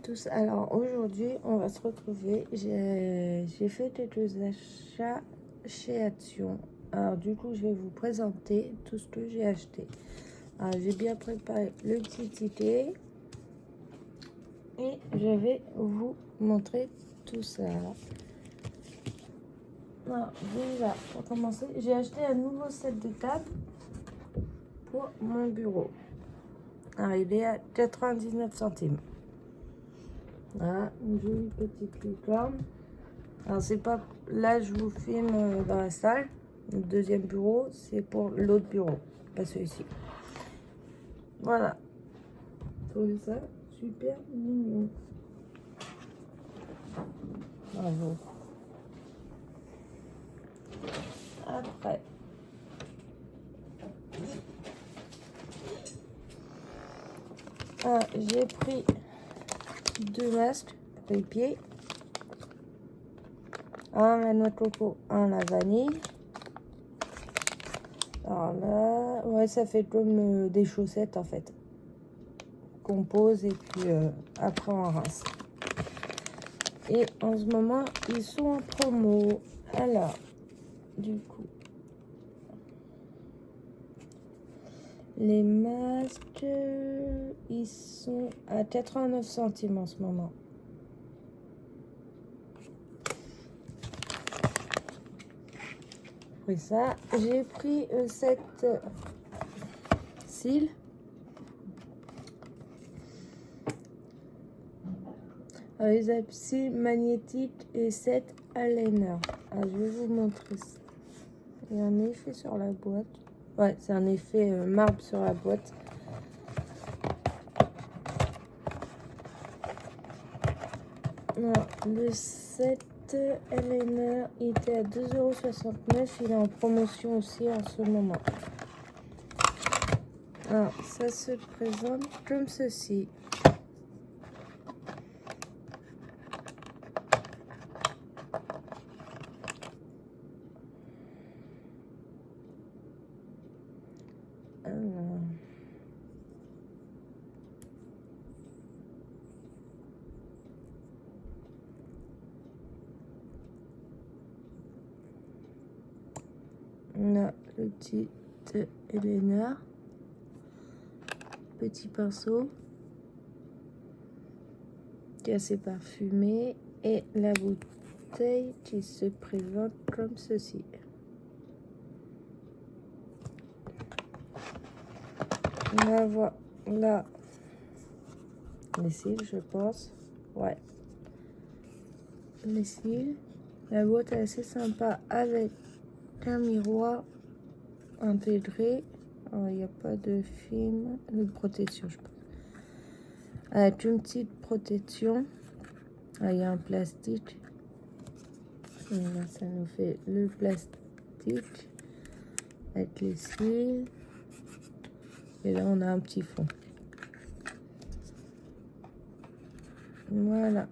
tous, alors aujourd'hui on va se retrouver, j'ai fait quelques achats chez Action. Alors du coup je vais vous présenter tout ce que j'ai acheté. Alors j'ai bien préparé le petit ticket et je vais vous montrer tout ça. Alors déjà pour commencer, j'ai acheté un nouveau set de table pour mon bureau. Alors il est à 99 centimes. Voilà, une jolie petite licorne. Alors c'est pas, là je vous filme dans la salle, le deuxième bureau, c'est pour l'autre bureau, pas celui-ci. Voilà, vous trouvez ça super mignon. Bravo. Après, j'ai pris 2 masques pour les pieds. Un la noix de coco, un la vanille. Alors là, ouais, ça fait comme des chaussettes en fait. Qu'on pose et puis après on rince. Et en ce moment, ils sont en promo. Alors, du coup, les masques, ils sont à 89 centimes en ce moment. Après ça, j'ai pris cette cils. Les abcès magnétiques et 7 eyeliner. Alors, je vais vous montrer ça. Il y a un effet sur la boîte. Ouais, c'est un effet marbre sur la boîte. Alors, le 7 eyeliner était à 2,69 €. Il est en promotion aussi en ce moment. Alors, ça se présente comme ceci. Alors. On a le petit eyeliner, petit pinceau qui est assez parfumé et la bouteille qui se présente comme ceci. On va là les cils, je pense. Ouais, les cils. La boîte est assez sympa avec un miroir intégré. Il n'y a pas de film de protection, je pense. Avec une petite protection. Il y a un plastique. Et là, ça nous fait le plastique avec les cils. Et là, on a un petit fond. Voilà.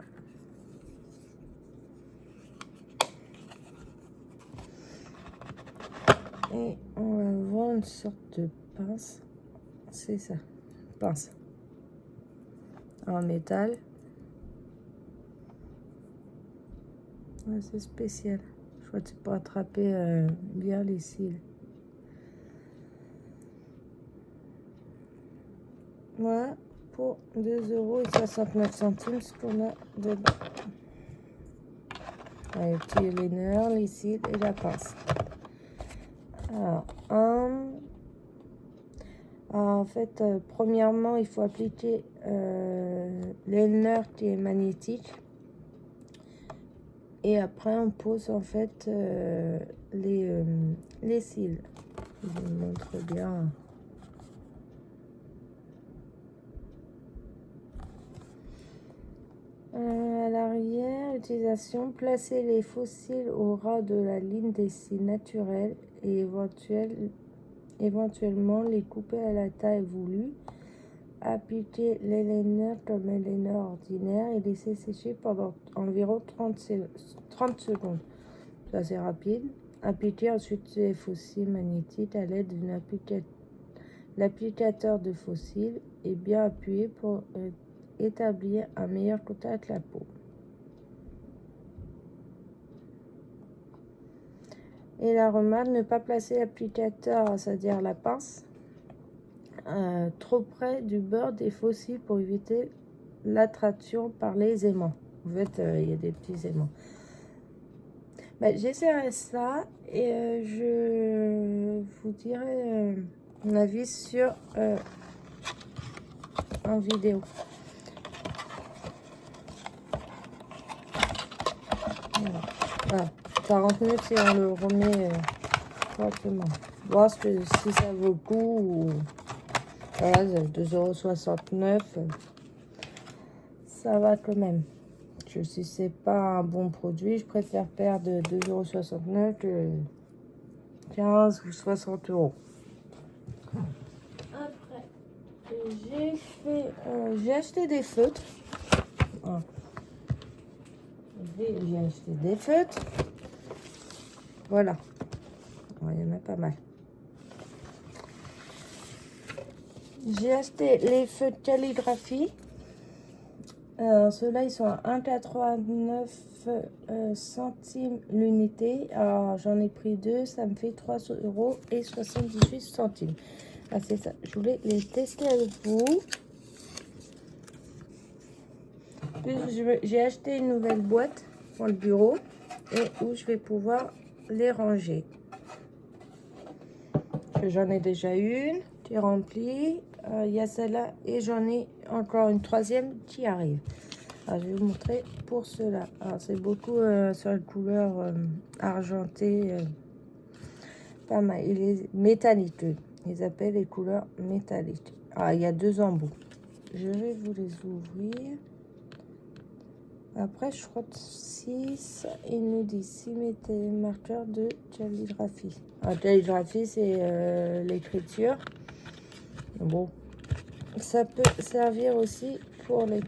Et on va voir une sorte de pince. C'est ça, pince. En métal. Ouais, c'est spécial. Je crois que c'est pour attraper bien les cils. Voilà, pour 2,69 €, ce qu'on a dedans. Les petits eyeliner, les cils et la pince. Alors, en fait, premièrement, il faut appliquer l'eyeliner qui est magnétique. Et après, on pose en fait les cils. Je vous montre bien. À l'arrière, utilisation, placer les faux cils au ras de la ligne des cils naturels et éventuellement les couper à la taille voulue. Appliquer l'eyeliner comme eyeliner ordinaire et laisser sécher pendant environ 30 secondes. Ça, c'est rapide. Appliquer ensuite les faux cils magnétiques à l'aide d'un applicateur de faux cils et bien appuyer pour établir un meilleur contact avec la peau. Et la remarque, ne pas placer l'applicateur, c'est-à-dire la pince, trop près du bord des fossiles pour éviter l'attraction par les aimants. En fait, il y a des petits aimants. J'essaierai ça et je vous dirai mon avis sur en vidéo. Voilà. 40 minutes si on le remet correctement. Voir si ça vaut le coup ou voilà, 2,69 €. Ça va quand même. Si c'est pas un bon produit, je préfère perdre 2,69 € que 15 ou 60 €. Après, j'ai acheté des feutres. Ah. J'ai acheté des feutres. Voilà. Il y en a pas mal. J'ai acheté les feutres calligraphie. Ceux-là, ils sont à 1,89 centimes l'unité. Alors, j'en ai pris deux. Ça me fait 3,78 €. Ah, c'est ça. Je voulais les tester avec vous. Puis, j'ai acheté une nouvelle boîte pour le bureau et où je vais pouvoir les ranger. J'en ai déjà une qui est remplie. Il y a celle-là et j'en ai encore une troisième qui arrive. Alors, je vais vous montrer pour cela. Alors, c'est beaucoup sur la couleur argentée. Pas mal. Il est métallique. Ils appellent les couleurs métalliques. Alors, il y a deux embouts. Je vais vous les ouvrir. Après, je crois que 6, il nous dit 6 marqueurs de calligraphie. Alors, calligraphie, c'est l'écriture. Bon, ça peut servir aussi pour les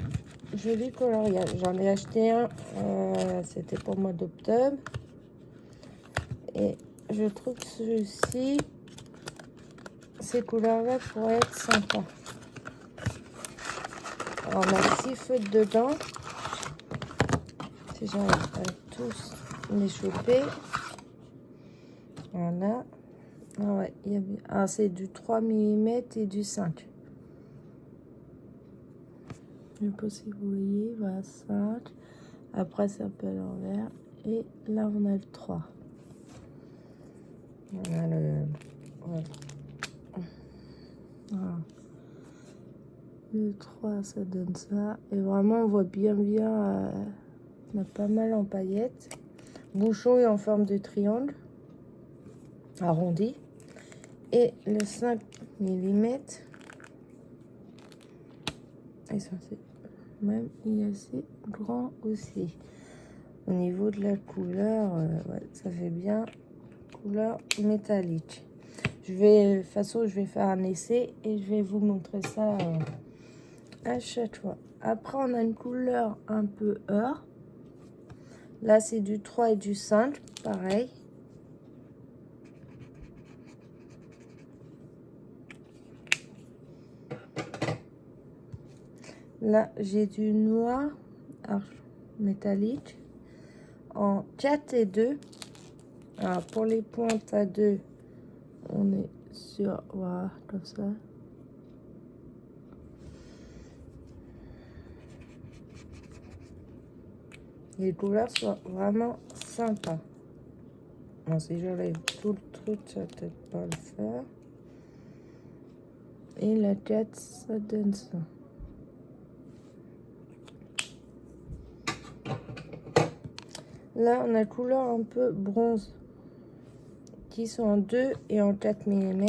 jolis coloriages. J'en ai acheté un, c'était pour le mois d'octobre. Et je trouve que celui-ci, ces couleurs-là pourraient être sympas. Alors, on a 6 feutres dedans. Si j'arrive à tous les choper. Voilà. Ah ouais, c'est du 3 mm et du 5. Je ne sais pas si vous voyez. Voilà, 5. Après, c'est un peu à l'envers. Et là, on a le 3. Voilà le... Ouais. Voilà. Le 3, ça donne ça. Et vraiment, on voit bien... on a pas mal en paillettes. Bouchon est en forme de triangle. Arrondi. Et le 5 mm. Et ça, c'est... Même, il est assez grand aussi. Au niveau de la couleur, ouais, ça fait bien couleur métallique. De toute façon, je vais faire un essai et je vais vous montrer ça à chaque fois. Après, on a une couleur un peu or. Là, c'est du 3 et du 5, pareil. Là, j'ai du noir métallique en 4 et 2. Alors, pour les pointes à 2, on est sur, voilà, comme ça. Les couleurs sont vraiment sympas. Bon, si j'enlève tout le truc, ça va peut-être pas le faire. Et la 4, ça donne ça. Là, on a couleur un peu bronze, qui sont en 2 et en 4 mm.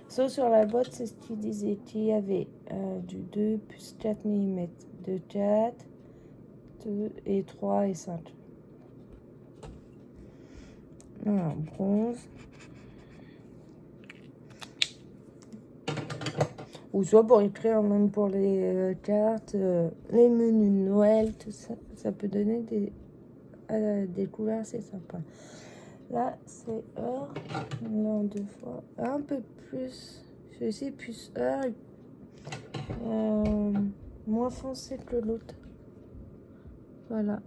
Sauf sur la boîte, c'est ce qu'il disait, qu'il y avait du 2 plus 4 mm, de 4, 2 et 3 et 5. Voilà, bronze. Ou soit pour écrire, même pour les cartes, les menus de Noël, tout ça. Ça peut donner des couleurs assez sympas. Là, c'est or. Là, en 2 fois. Un peu plus. Celui-ci, plus or. moins foncé que l'autre. Voilà.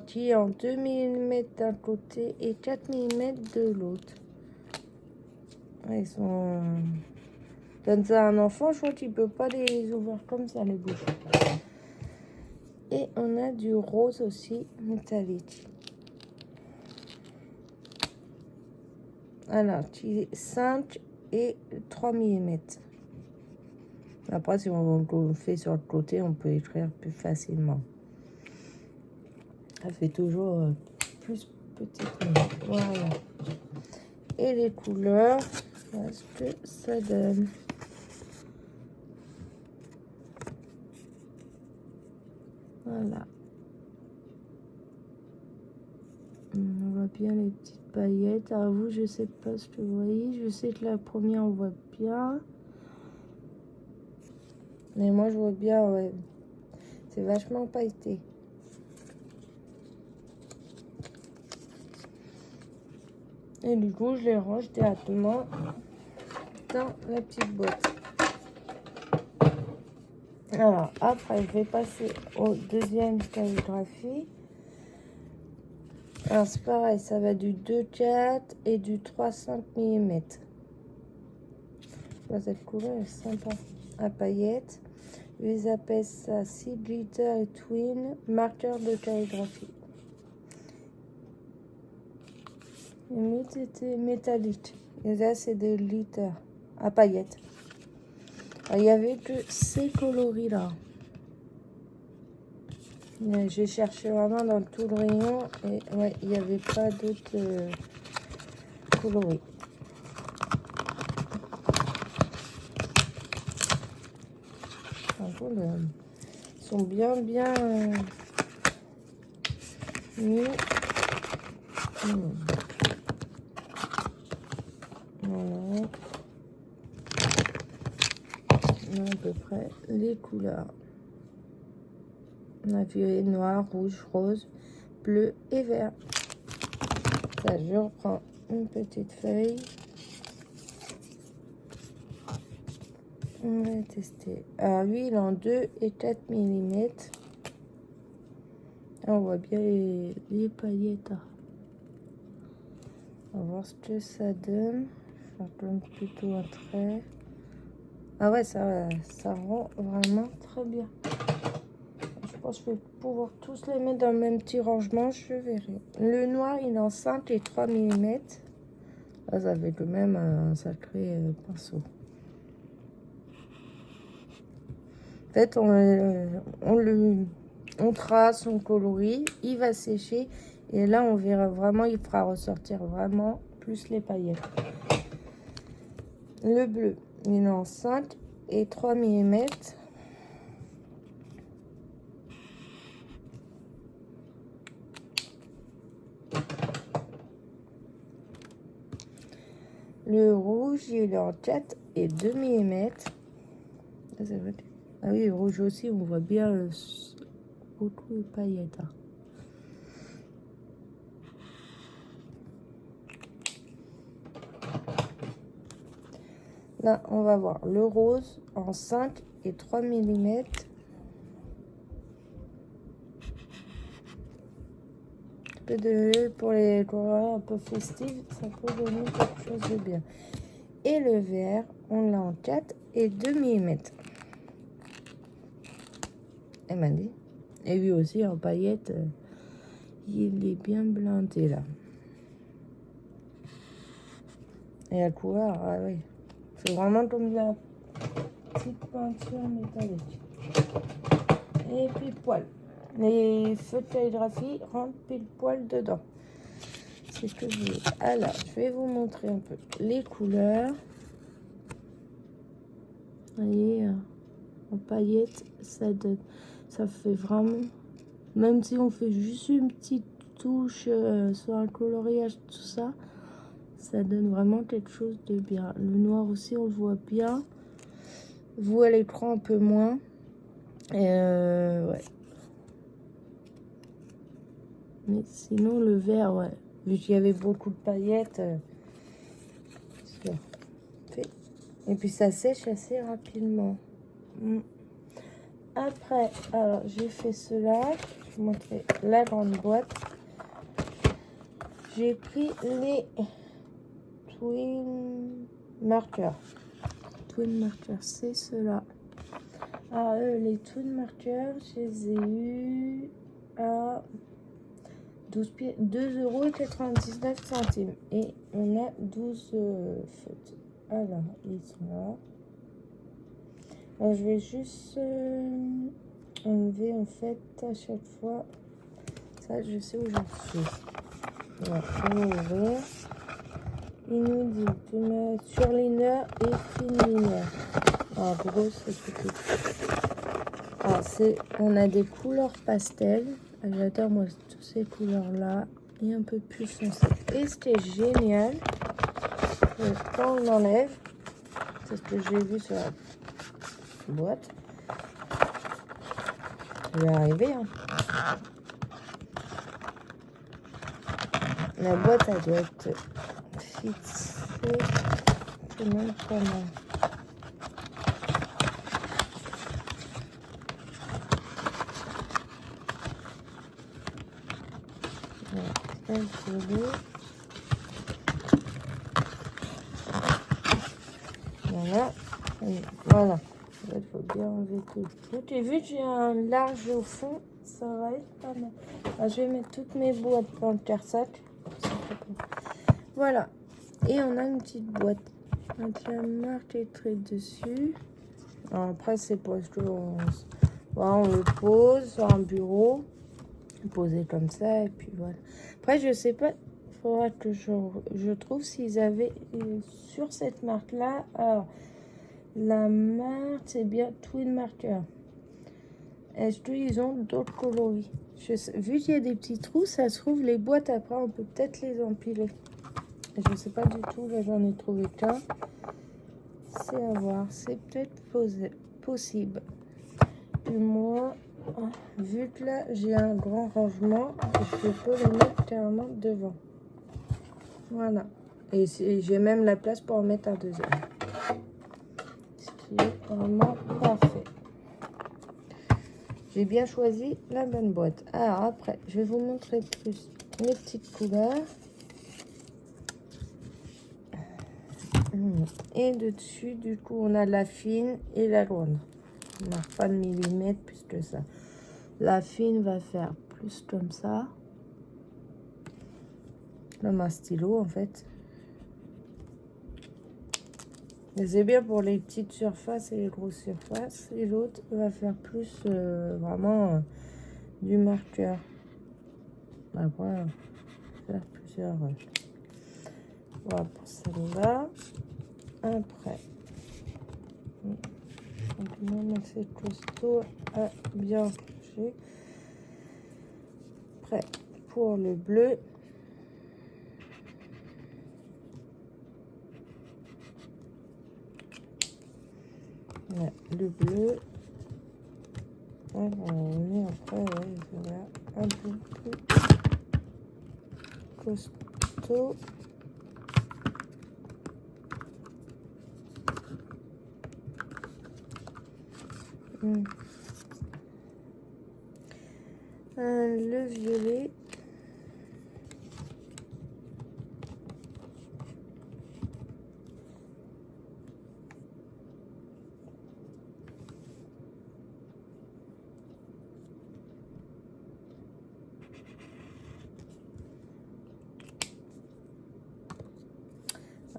Qui est en 2 mm d'un côté et 4 mm de l'autre. Ils sont... Donne ça à un enfant, je crois qu'il ne peut pas les ouvrir comme ça, les bouches. Et on a du rose aussi, métallique. Alors, qui est 5 et 3 mm. Après, si on fait sur le côté, on peut écrire plus facilement. Ça fait toujours plus petit. Voilà. Et les couleurs, voilà ce que ça donne. Voilà. On voit bien les petites paillettes. À vous, je sais pas ce que vous voyez. Je sais que la première, on voit bien. Mais moi, je vois bien, ouais. C'est vachement pailleté. Et du coup, je les range directement dans la petite boîte. Alors, après, je vais passer au deuxième calligraphie. Alors, c'est pareil, ça va du 2,4 et du 3,5 mm. Cette couleur est sympa. À paillettes. Ils appellent ça Seed Glitter et Twin, marqueur de calligraphie. Et c'était métallique. Et là, c'est des glitter à paillettes. Il n'y avait que ces coloris-là. J'ai cherché vraiment dans tout le rayon et ouais, il n'y avait pas d'autres coloris. Par contre, ils sont bien mis. Voilà. On a à peu près les couleurs. On a violet, noir, rouge, rose, bleu et vert. Ça, je reprends une petite feuille. On va tester. Alors, lui, il est en 2 et 4 mm. On voit bien les paillettes. On va voir ce que ça donne. Je vais faire plutôt un trait. Ah ouais, ça rend vraiment très bien. Je pense que je vais pouvoir tous les mettre dans le même petit rangement, je verrai. Le noir, il est en 5 et 3 mm. Là, ça fait quand même un sacré pinceau. En fait, on trace, on colorie, il va sécher. Et là, on verra vraiment, il fera ressortir vraiment plus les paillettes. Le bleu, il est en 5 et 3 mm. Le rouge, il est en 4 et 2 mm. Ah oui, le rouge aussi, on voit bien beaucoup de paillettes. Hein. Là, on va voir le rose en 5 et 3 mm. Pour les couleurs un peu festives, ça peut donner quelque chose de bien. Et le vert, on l'a en 4 et 2 mm. Elle m'a dit. Et lui aussi, en paillettes, il est bien blindé là. Et la couleur, ah oui. C'est vraiment comme de la petite peinture métallique. Et puis poil. Les feux de calligraphie rentrent pile poil dedans. C'est ce que je voulais. Alors, je vais vous montrer un peu les couleurs. Vous voyez, en paillettes, ça fait vraiment... Même si on fait juste une petite touche sur un coloriage, tout ça, ça donne vraiment quelque chose de bien. Le noir aussi, on le voit bien. Vous, à l'écran, un peu moins. Ouais. Mais sinon, le vert, ouais. Vu qu'il y avait beaucoup de paillettes, fait. Et puis, ça sèche assez rapidement. Après, alors j'ai fait cela. Je vais vous montrer la grande boîte. J'ai pris les Twin Markers. Twin Markers, c'est cela. Alors eux, les Twin Markers, je les ai eus à 2,99 €. Et on a 12 feutres. Alors, ils sont là. Alors, je vais juste enlever en fait à chaque fois. Ça, je sais où j'en suis. Voilà, on va ouvrir. Il nous dit surliner et finliner. En gros, c'est tout. Alors, on a des couleurs pastel. J'adore moi toutes ces couleurs-là. Et un peu plus foncé. Et ce qui est génial, quand on l'enlève, c'est ce que j'ai vu sur la boîte. Je vais arriver. Hein. La boîte, elle doit être fixée. C'est même pas mal. Voilà. Voilà. Il faut bien enlever tout. Et vu que j'ai un large au fond, ça va être pas mal. Alors, je vais mettre toutes mes boîtes dans le terre-sac. Voilà. Et on a une petite boîte. Donc, la marque est traite dessus. Alors, après, c'est parce que voilà, on le pose sur un bureau. Posé comme ça. Et puis voilà. Après, je sais pas. Il faudra que je trouve s'ils avaient sur cette marque-là. La marque, c'est bien Twin Marker. Est-ce qu'ils ont d'autres coloris? Vu qu'il y a des petits trous, ça se trouve, les boîtes, après, on peut peut-être les empiler. Je ne sais pas du tout, là, j'en ai trouvé qu'un. C'est à voir, c'est peut-être possible. Et moi, vu que là, j'ai un grand rangement, je peux le mettre carrément devant. Voilà. Et j'ai même la place pour en mettre un deuxième. Ce qui est vraiment parfait. J'ai bien choisi la bonne boîte. Alors après, je vais vous montrer plus les petites couleurs. Et dessus, du coup, on a la fine et la grande. On n'a pas de millimètres plus que ça. La fine va faire plus comme ça. Comme un stylo, en fait. C'est bien pour les petites surfaces et les grosses surfaces. Et l'autre va faire plus vraiment du marqueur. Après, faire plusieurs. Voilà pour celle-là. Après, donc c'est costaud à bien coucher. Après, pour le bleu. Ouais, le bleu. Alors, on met après, ouais, voilà, un peu plus costaud. Le violet.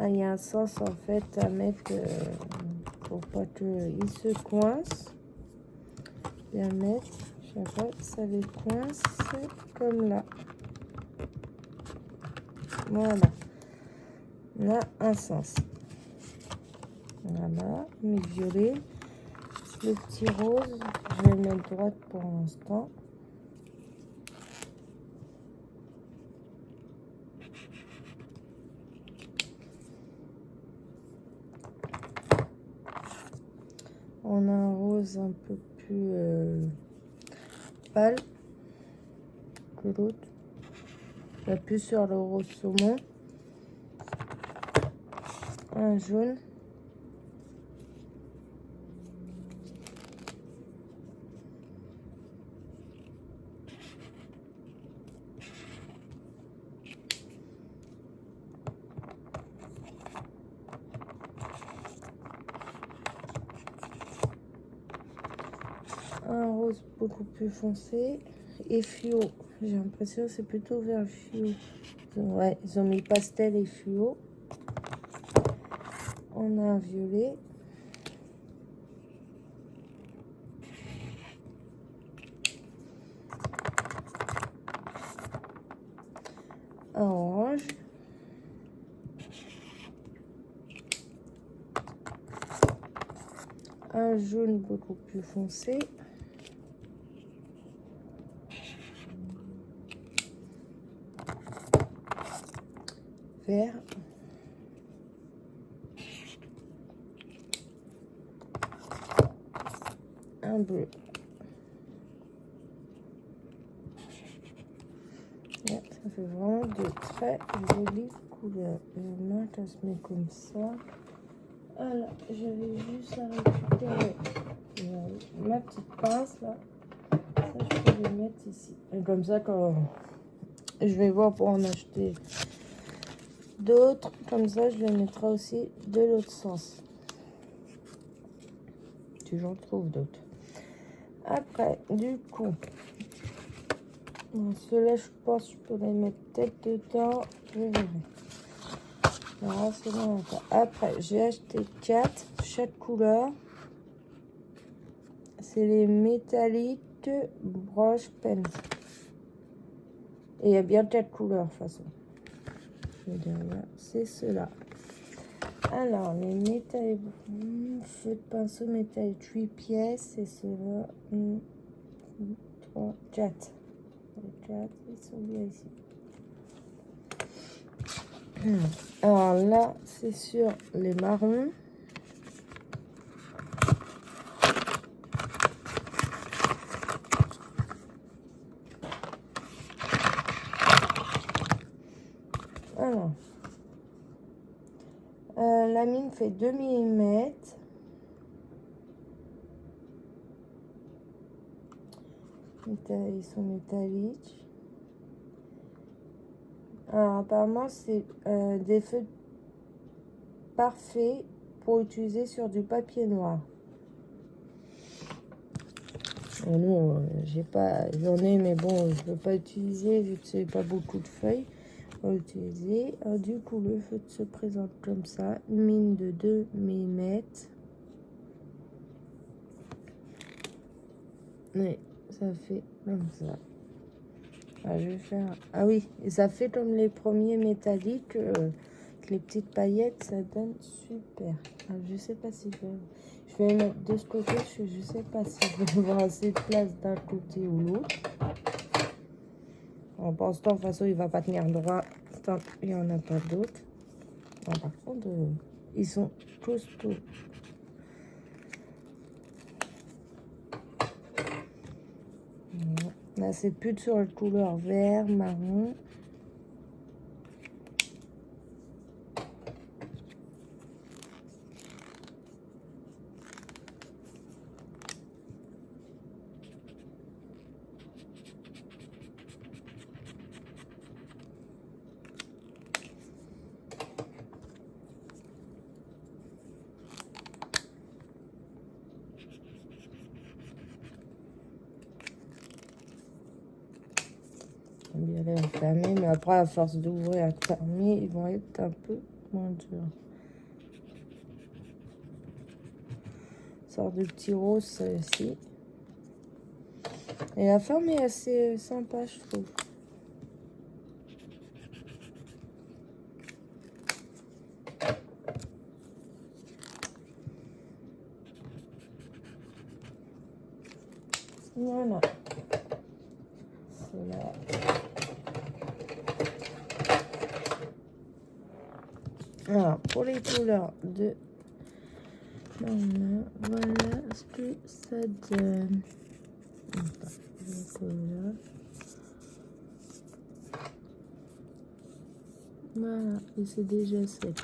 Il y a un sens en fait à mettre pour pas qu'il se coince. Bien mettre, chaque fois ça les coince comme là. Voilà. On a un sens. Voilà, mes violets. Le petit rose, je vais le mettre droite pour l'instant. On a un rose un peu plus pâle que l'autre. Il y a plus sur le rose saumon. Un jaune. un rose beaucoup plus foncé et fluo. J'ai l'impression que c'est plutôt vers le fluo. Ouais, ils ont mis pastel et fluo. On a un violet. Un orange. Un jaune beaucoup plus foncé. Vert. Un bleu. Ouais, ça fait vraiment de très jolies couleurs. Et moi, ça se met comme ça. Voilà, j'avais juste à récupérer ma petite pince là. Ça, je peux le mettre ici. Et comme ça, quand je vais voir pour en acheter d'autres, comme ça, je les mettrai aussi de l'autre sens. Si j'en trouve d'autres. Après, du coup, ceux-là, je pense que je peux les mettre peut-être dedans. Je verrai. Alors, c'est bon. Après, j'ai acheté 4, chaque couleur. C'est les métalliques broche pen. Et il y a bien 4 couleurs, de toute façon. Derrière, c'est ceux-là. Alors, les métalliques, feu de pinceau métallique 8 pièces. Et ceux-là, 3, 4. Les 4, ils sont bien ici. Alors là, c'est sur les marrons. Alors, la mine fait 2 mm. Ils sont métalliques. Alors, apparemment, c'est des feux parfaits pour utiliser sur du papier noir. Non, j'ai pas, j'en ai, mais bon, je peux pas utiliser vu que c'est pas beaucoup de feuilles. On va utiliser. Du coup, le feu se présente comme ça, une mine de 2 mm. Oui, ça fait comme ça. Ah, je vais faire. Ah oui, et ça fait comme les premiers métalliques, les petites paillettes, ça donne super. Ah, je sais pas si je vais les mettre de ce côté. Je sais pas si je vais avoir assez de place d'un côté ou l'autre. Pour l'instant, de toute façon, il va pas tenir droit tant qu'il n'y en a pas d'autres. Par contre, ils sont costauds. Là, c'est plus sur la couleur vert, marron. Bien les refermer, mais après, à force d'ouvrir et de fermer, ils vont être un peu moins durs. Sort de petit rose, celle-ci. Et la forme est assez sympa, je trouve. Voilà. C'est là. Alors, pour les couleurs de... Voilà ce que ça donne. Voilà, et c'est déjà sec.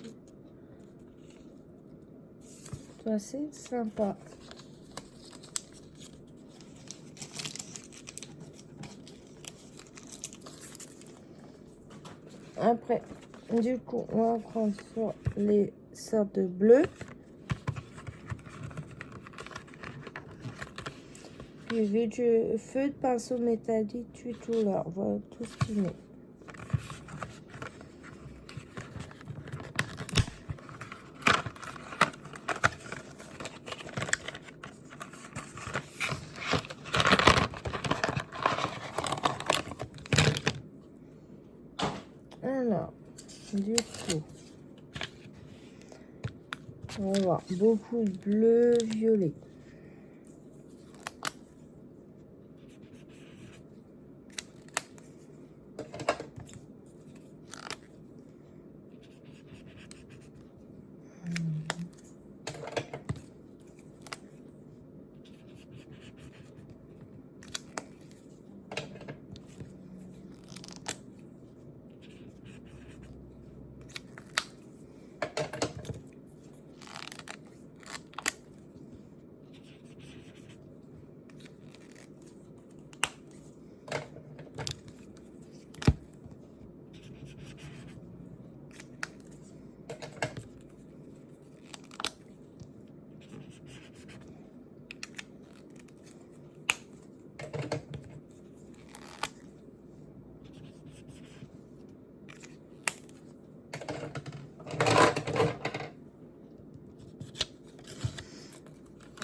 Ça, c'est sympa. Après, du coup, on va prendre sur les sortes de bleu. Puis feu de pinceau métallique tue tout là. Voilà tout ce qu'il met. Alors, du coup, on va voir beaucoup de bleu, violet.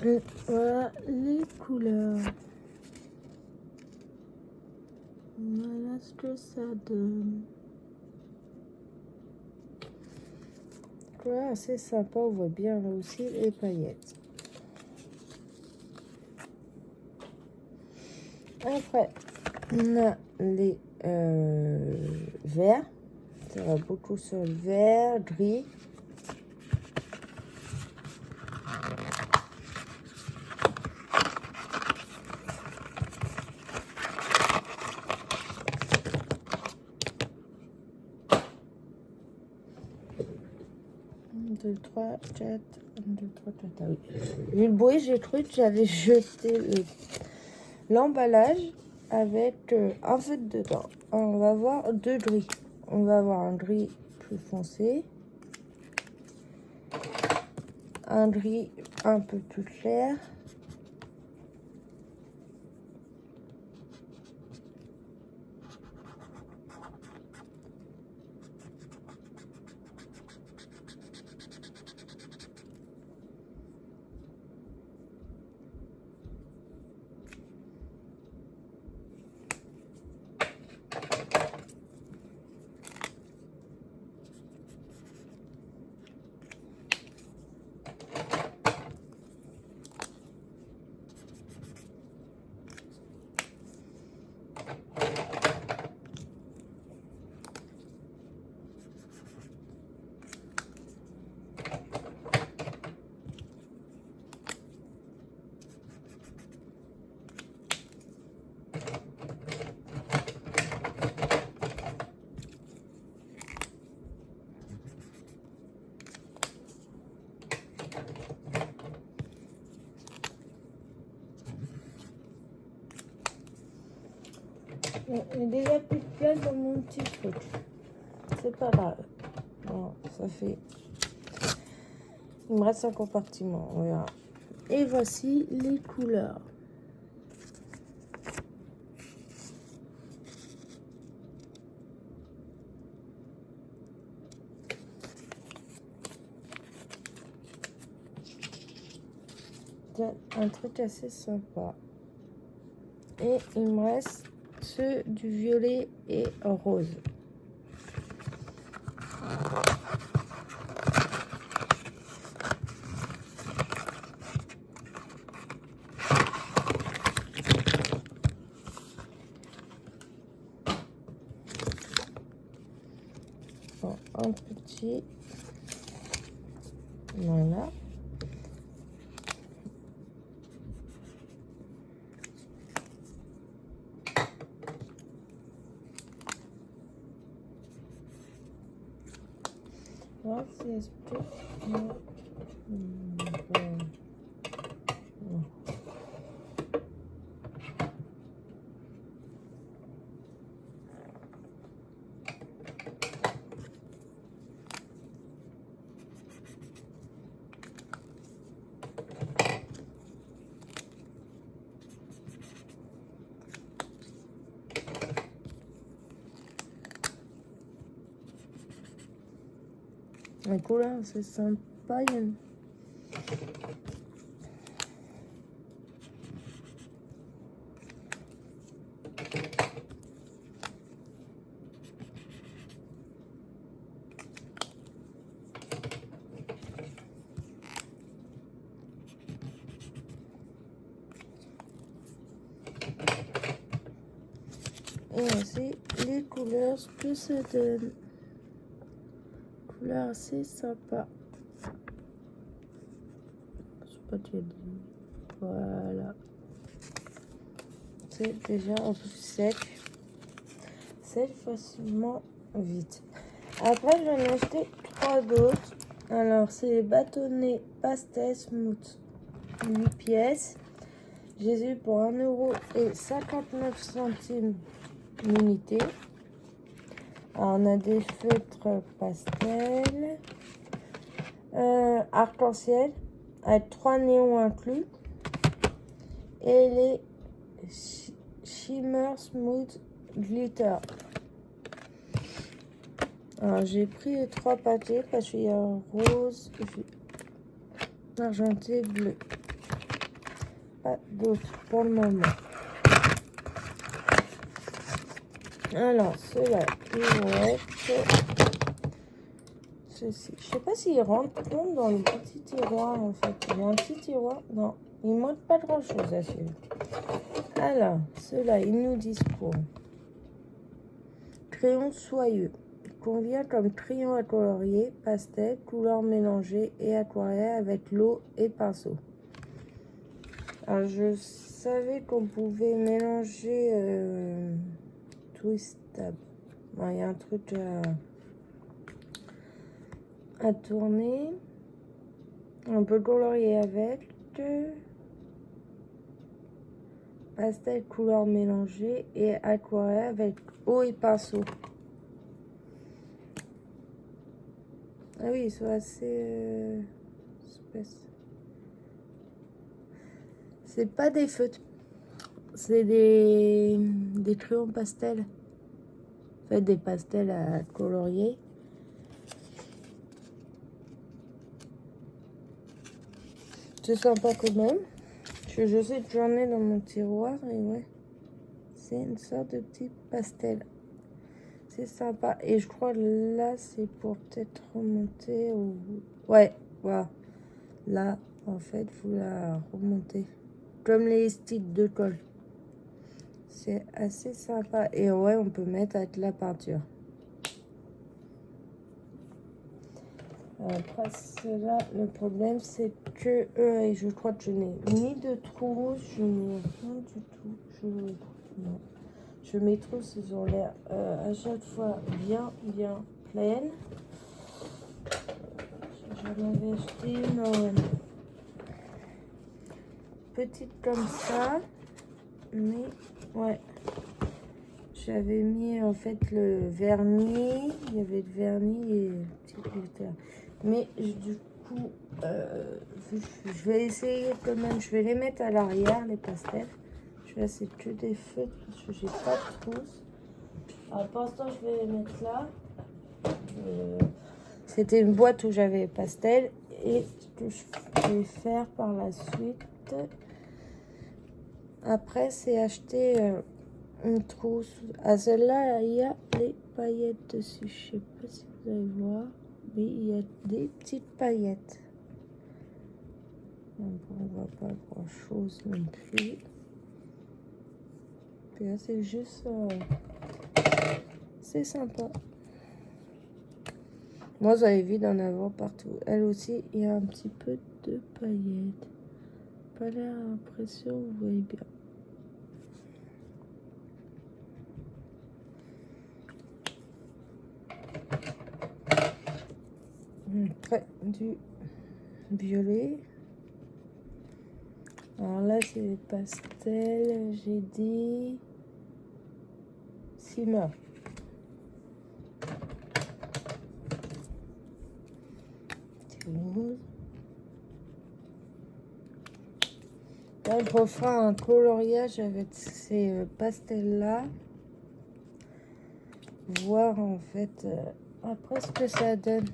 Et voilà les couleurs. Voilà ce que ça donne. Voilà, c'est sympa, on voit bien là aussi les paillettes. Après, on a les verts. Ça va beaucoup sur le vert, gris. Un, deux, trois, quatre. Un, deux, trois, quatre. Ah oui. Vu le bruit, j'ai cru que j'allais jeter l'emballage avec un feu dedans. On va avoir deux gris. On va avoir un gris plus foncé, un gris un peu plus clair, il y a déjà plus de place dans mon petit truc. C'est pas grave. Bon, ça fait... Il me reste un compartiment, on verra. Et voici les couleurs. C'est un truc assez sympa. Et il me reste ceux du violet et rose. Bon, un petit. Voilà. Voilà, c'est La couleur, c'est sympa. Il y a une... Et aussi les couleurs, ce que ça donne. Couleur assez sympa. Je sais pas, tu as dit. Voilà. C'est déjà un peu sec. C'est facilement vite. Après, j'en ai acheté 3 d'autres. Alors, c'est les bâtonnets pastel smooth 8 pièces. J'ai eu pour 1,59 € l'unité. Alors, on a des feutres pastel, arc-en-ciel, avec 3 néons inclus. Et les Shimmer Smooth Glitter. Alors, j'ai pris les 3 paquets parce qu'il y a un rose, argenté, bleu. Pas d'autres pour le moment. Alors, ceux-là, ils vont être ceci. Je sais pas s'ils rentrent dans le petit tiroir en fait. Il y a un petit tiroir. Non, il manque pas grand chose à celui-là. Alors, ceux-là, ils nous disent quoi? Crayon soyeux. Il convient comme crayon à colorier, pastel, couleurs mélangées et aquarelle avec l'eau et pinceau. Alors, je savais qu'on pouvait mélanger twistable. Bon, il y a un truc à tourner. On peut colorier avec pastel, couleurs mélangées et aquarelle avec eau et pinceau. Ah oui, ils sont assez espèces. C'est pas des feutres, c'est des crayons pastel. En fait, des pastels à colorier. C'est sympa quand même. Je sais que j'en ai dans mon tiroir et ouais. C'est une sorte de petit pastel. C'est sympa. Et je crois là, c'est pour peut-être remonter au... Ouais, voilà. Là, en fait, vous la remontez. Comme les sticks de colle. C'est assez sympa. Et ouais, on peut mettre avec la peinture. Après cela, le problème, c'est que je crois que je n'ai ni de trous, je n'ai rien du tout. Non. Mes trousses, ils ont l'air à chaque fois bien pleines. J'en avais acheté une petite comme ça, mais ouais, j'avais mis en fait le vernis, il y avait le vernis et le petit glitter. Mais du coup, je vais essayer quand même, je vais les mettre à l'arrière, les pastels. Là, c'est que des feutres parce que j'ai pas de trousse. Alors, pour l'instant, je vais les mettre là. C'était une boîte où j'avais les pastels. Et ce que je vais faire par la suite, après, c'est acheter une trousse. À celle-là, il y a les paillettes dessus. Je sais pas si vous allez voir, mais il y a des petites paillettes. Donc, on voit pas grand-chose non plus. Puis là, c'est juste... c'est sympa. Moi, j'avais vu d'en avoir partout. Elle aussi, il y a un petit peu de paillettes. Pas l'air impression, vous voyez bien. Après, du violet. Alors là, c'est les pastels. J'ai dit... Shimmer. Là, je refais un coloriage avec ces pastels-là. Voir en fait après ce que ça donne.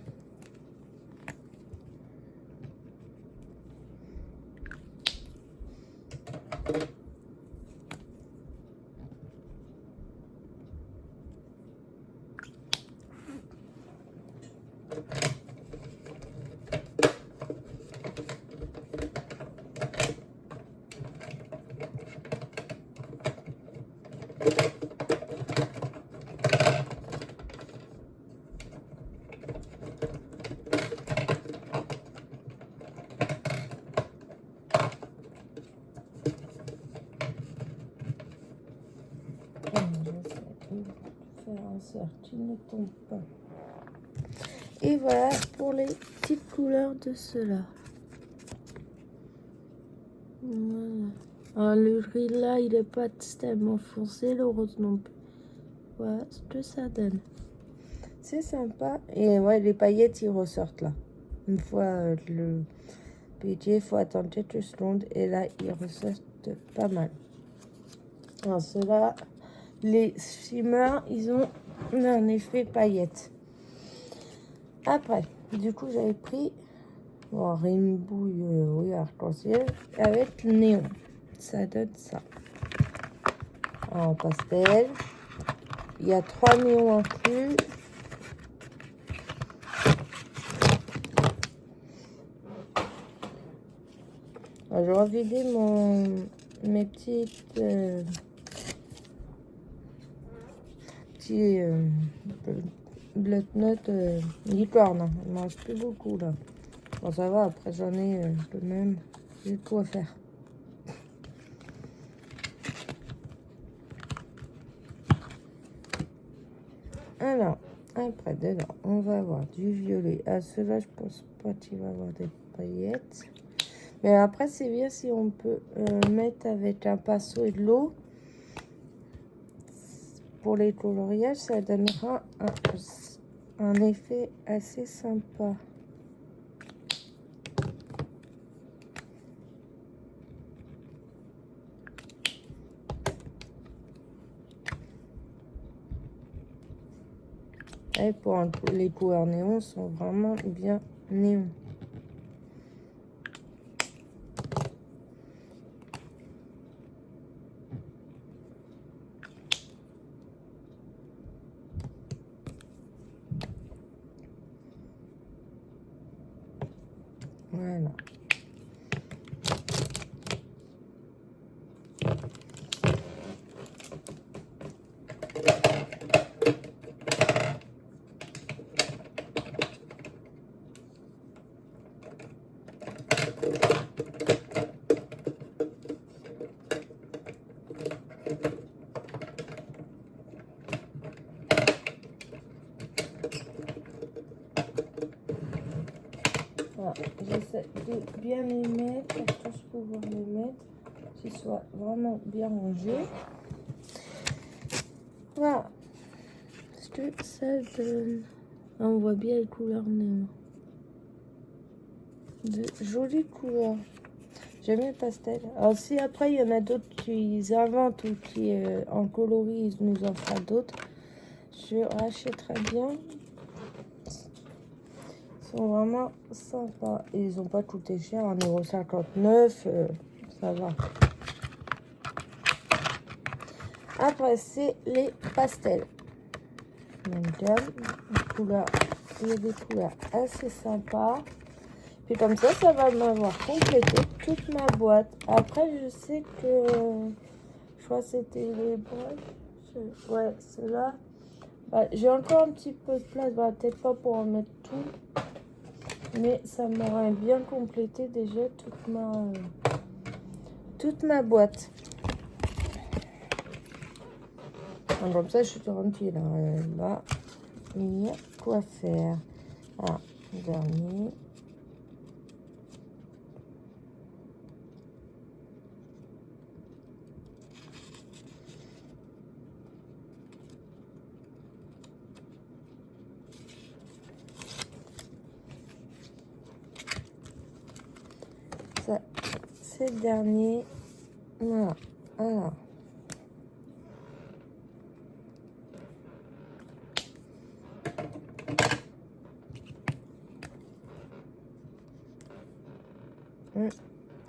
ne tombe pas. Et voilà pour les petites couleurs de ceux-là. Voilà. Alors, le gris là, il n'est pas tellement foncé, le rose non plus. Voilà ce que ça donne. C'est sympa. Et ouais, les paillettes, ils ressortent là. Une fois le budget, il faut attendre quelques secondes. Et là, ils ressortent pas mal. Alors, ceux-là, les shimmers, ils ont un effet paillettes. Après, du coup, j'avais pris rainbow, oui, arc-en-ciel, avec néon. Ça donne ça. En pastel. Il y a 3 néons inclus. Alors, je vais vider mes petites bloc-notes licorne. Il ne reste plus beaucoup là. Bon, ça va, après j'en ai quand même. J'ai de quoi faire. Alors, après, dedans, on va avoir du violet. Ah, ceux-là, je pense pas qu'il va y avoir des paillettes. Mais après, c'est bien si on peut mettre avec un pinceau et de l'eau. Pour les coloriages, ça donnera un effet assez sympa. Et pour les couleurs néons sont vraiment bien néons. Voilà. Voilà. J'essaie de bien les mettre, pour tous pouvoir les mettre, qu'ils soient vraiment bien rangés. Voilà. Est-ce que ça donne... Ah, on voit bien les couleurs néon. De jolies couleurs. J'aime les pastels. Alors si après il y en a d'autres qui inventent ou qui en coloris, ils nous en fera d'autres, je rachèterai bien. Ils sont vraiment sympas. Et ils n'ont pas coûté cher, 1,59 €. Ça va. Après, c'est les pastels. Même gamme. Il y a des couleurs assez sympas. Puis comme ça va m'avoir complété toute ma boîte. Après, je sais que... je crois que c'était les brushes. Ouais, ceux-là. Bah, j'ai encore un petit peu de place. Bah, peut-être pas pour en mettre tout. Mais ça m'aurait bien complété déjà toute ma boîte. Donc, comme ça, je suis tranquille. Là, il y a quoi faire. Ah, dernier. Ça, c'est le dernier. Voilà. Alors.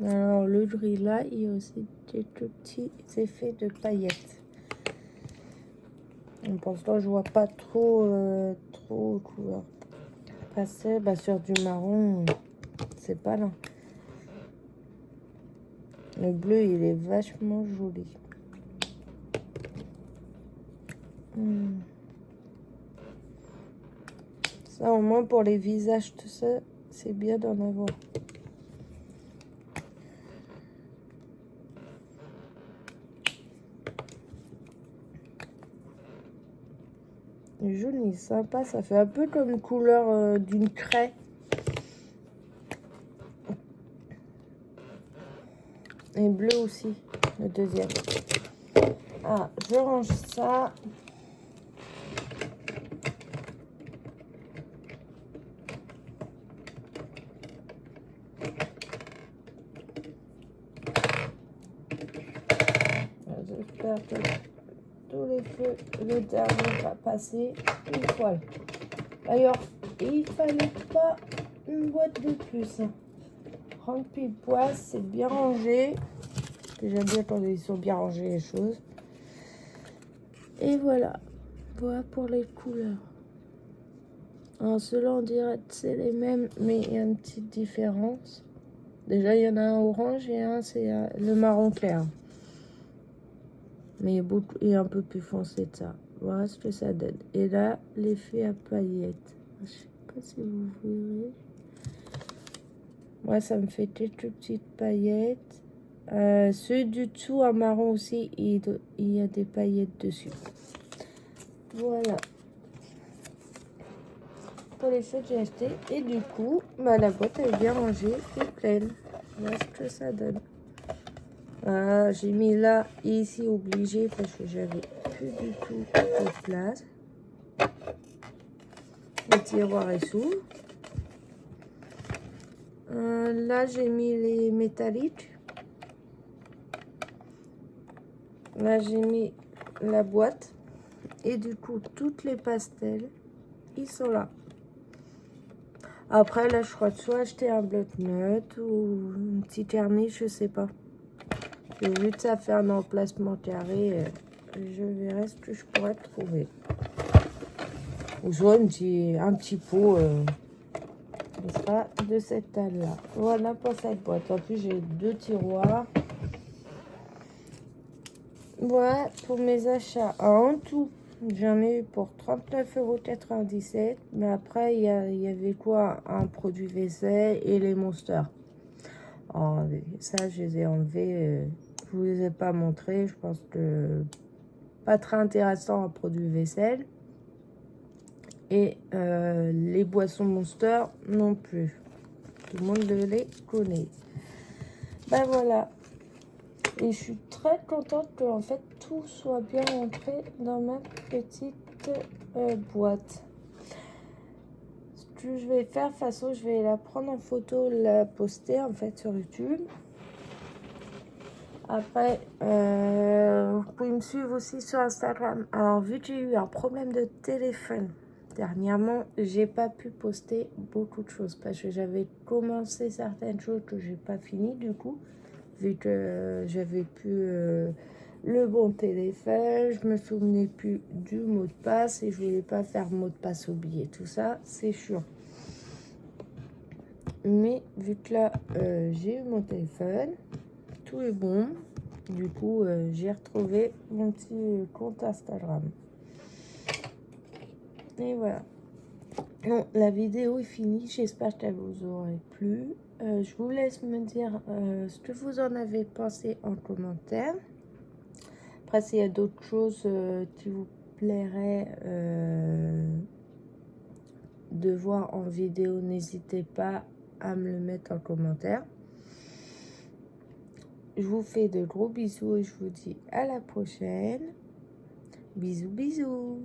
Alors, le gris là, il y a aussi quelques petits effets de paillettes. Pour l'instant, je vois pas trop couleur passer. Bah, sur du marron, c'est pas là. Le bleu, il est vachement joli. Ça, au moins, pour les visages, tout ça, c'est bien d'en avoir. Joli, sympa. Ça fait un peu comme couleur d'une craie. Et bleu aussi, le deuxième. Ah, je range ça. J'espère que tous les feux, le dernier va passer une fois. D'ailleurs, il fallait pas une boîte de plus. Rempli de poids, c'est bien rangé. J'aime bien quand ils sont bien rangés les choses. Et voilà. Voilà pour les couleurs. Alors ceux-là on dirait que c'est les mêmes, mais il y a une petite différence. Déjà il y en a un orange et un c'est le marron clair. Mais il est un peu plus foncé de ça. Voilà ce que ça donne. Et là, l'effet à paillettes. Je sais pas si vous verrez. Moi, ça me fait quelques petites paillettes. Ceux du dessous en marron aussi, il y a des paillettes dessus. Voilà. Pour les feux que j'ai acheté. Et du coup, bah, la boîte elle est bien rangée et pleine. Voilà ce que ça donne. J'ai mis là et ici obligé parce que j'avais plus du tout de place. Le tiroir est s'ouvre. Là j'ai mis les métalliques. Là j'ai mis la boîte. Et du coup toutes les pastels, ils sont là. Après là je crois que soit acheter un bloc-notes ou un petit carnet, je sais pas. Et vu que ça fait un emplacement carré, je verrai ce que je pourrais trouver. Ou soit un petit pot, ce sera de cette taille-là. Voilà pour cette boîte. En plus, j'ai 2 tiroirs. Voilà pour mes achats. En tout, j'en ai eu pour 39,97 €. Mais après, il y avait quoi? Un produit vaisselle et les Monsters. Oh, ça, je les ai enlevés. Je vous les ai pas montrés. Je pense que pas très intéressant un produit vaisselle. Et les boissons Monster non plus. Tout le monde les connaît. Ben voilà. Et je suis très contente que en fait tout soit bien rentré dans ma petite boîte. Ce que je vais faire, de toute façon, je vais la prendre en photo, la poster en fait sur YouTube. Après, vous pouvez me suivre aussi sur Instagram. Alors, vu que j'ai eu un problème de téléphone dernièrement, j'ai pas pu poster beaucoup de choses parce que j'avais commencé certaines choses que j'ai pas fini du coup, vu que j'avais plus le bon téléphone, je me souvenais plus du mot de passe et je voulais pas faire mot de passe oublié. Tout ça, c'est sûr. Mais vu que là, j'ai eu mon téléphone, tout est bon. Du coup, j'ai retrouvé mon petit compte Instagram. Et voilà. Bon, la vidéo est finie. J'espère qu'elle vous aurait plu. Je vous laisse me dire ce que vous en avez pensé en commentaire. Après, s'il y a d'autres choses qui vous plairaient de voir en vidéo, n'hésitez pas à me le mettre en commentaire. Je vous fais de gros bisous et je vous dis à la prochaine. Bisous, bisous.